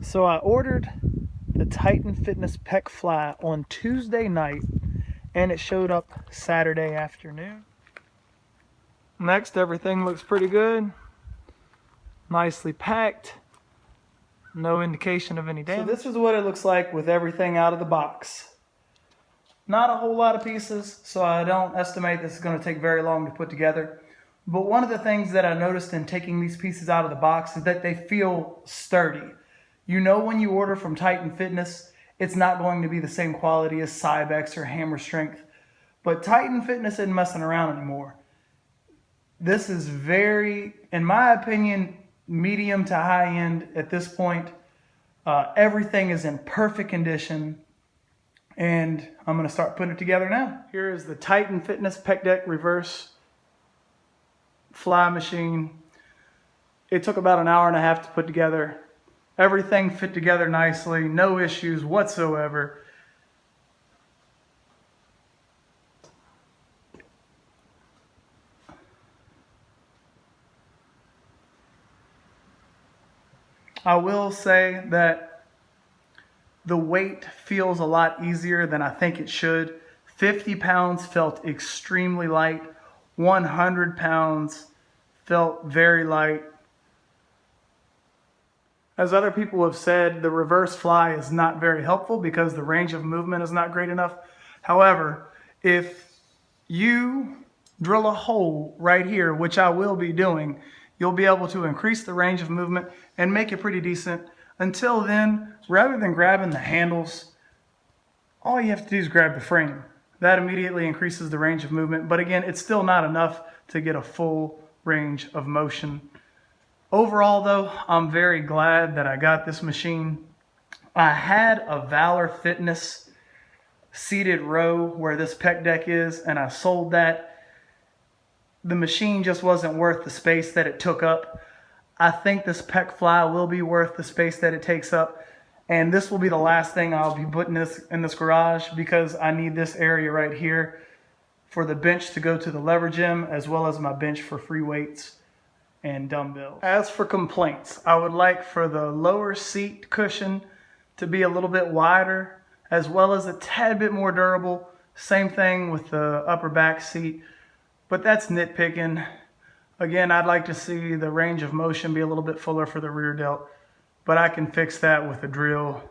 So I ordered the Titan Fitness Pec Fly on Tuesday night and it showed up Saturday afternoon. Next, everything looks pretty good. Nicely packed. No indication of any damage. So this is what it looks like with everything out of the box. Not a whole lot of pieces, so I don't estimate this is going to take very long to put together. But one of the things that I noticed in taking these pieces out of the box is that they feel sturdy. You know, when you order from Titan Fitness, it's not going to be the same quality as Cybex or Hammer Strength. But Titan Fitness isn't messing around anymore. This is very, in my opinion, medium to high end at this point. Everything is in perfect condition. And I'm going to start putting it together now. Here is the Titan Fitness Pec Deck Reverse Fly Machine. It took about an hour and a half to put together. Everything fit together nicely, no issues whatsoever. I will say that the weight feels a lot easier than I think it should. 50 pounds felt extremely light. 100 pounds felt very light. As other people have said, the reverse fly is not very helpful because the range of movement is not great enough. However, if you drill a hole right here, which I will be doing, you'll be able to increase the range of movement and make it pretty decent. Until then, rather than grabbing the handles, all you have to do is grab the frame. That immediately increases the range of movement, but again, it's still not enough to get a full range of motion. Overall though, I'm very glad that I got this machine. I had a Valor Fitness seated row where this pec deck is, and I sold that. The machine just wasn't worth the space that it took up. I think this Pec Fly will be worth the space that it takes up, and this will be the last thing I'll be putting in this garage because I need this area right here for the bench to go to the lever gym, as well as my bench for free weights and dumbbells. As for complaints, I would like for the lower seat cushion to be a little bit wider, as well as a tad bit more durable. Same thing with the upper back seat, but that's nitpicking. Again, I'd like to see the range of motion be a little bit fuller for the rear delt, but I can fix that with a drill.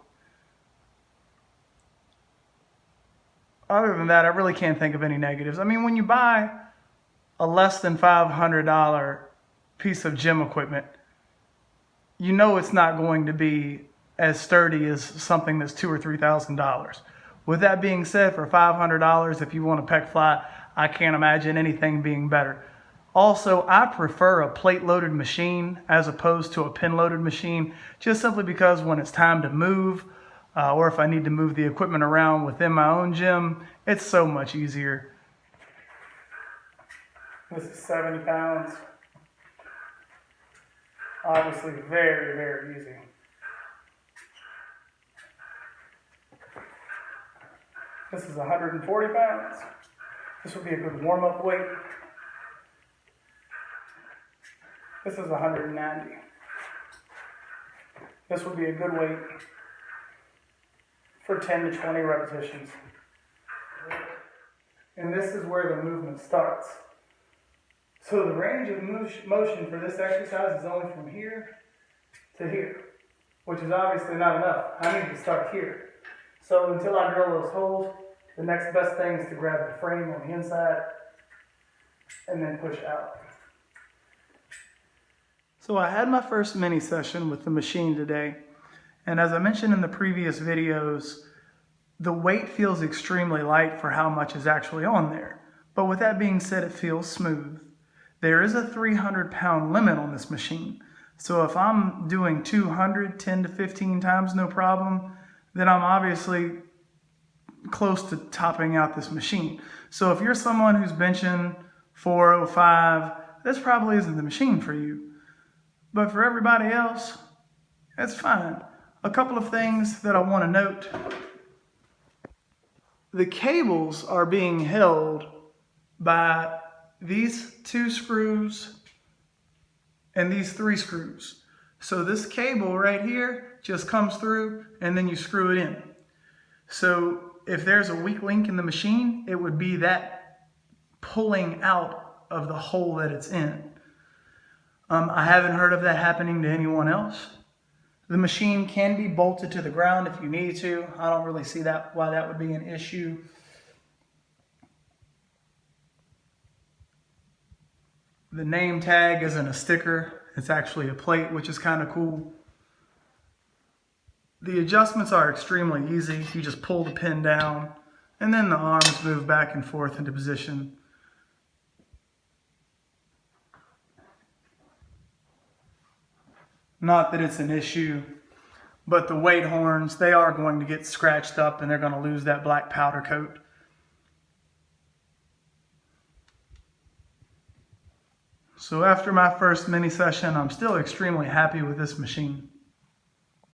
Other than that, I really can't think of any negatives. I mean, when you buy a less than $500 piece of gym equipment, you know it's not going to be as sturdy as something that's $2,000 or $3,000. With that being said, for $500, if you want a Pec Fly, I can't imagine anything being better. Also, I prefer a plate-loaded machine as opposed to a pin-loaded machine, just simply because when it's time to move, or if I need to move the equipment around within my own gym, it's so much easier. This is 70 pounds. Obviously very, very easy. This is 140 pounds. This would be a good warm-up weight. This is 190. This would be a good weight for 10 to 20 repetitions. And this is where the movement starts. So the range of motion for this exercise is only from here to here, which is obviously not enough. I need to start here. So until I drill those holes, the next best thing is to grab the frame on the inside and then push out. So I had my first mini session with the machine today, and as I mentioned in the previous videos, the weight feels extremely light for how much is actually on there. But with that being said, it feels smooth. There is a 300-pound limit on this machine. So if I'm doing 200, 10 to 15 times, no problem, then I'm obviously close to topping out this machine. So if you're someone who's benching 405, this probably isn't the machine for you. But for everybody else, that's fine. A couple of things that I want to note. The cables are being held by these 2 screws and these 3 screws. So this cable right here just comes through and then you screw it in. So if there's a weak link in the machine, it would be that pulling out of the hole that it's in. I haven't heard of that happening to anyone else. The machine can be bolted to the ground if you need to. I don't really see why that would be an issue. The name tag isn't a sticker. It's actually a plate, which is kind of cool. The adjustments are extremely easy. You just pull the pin down and then the arms move back and forth into position. Not that it's an issue, but the weight horns, they are going to get scratched up and they're going to lose that black powder coat. So after my first mini session, I'm still extremely happy with this machine.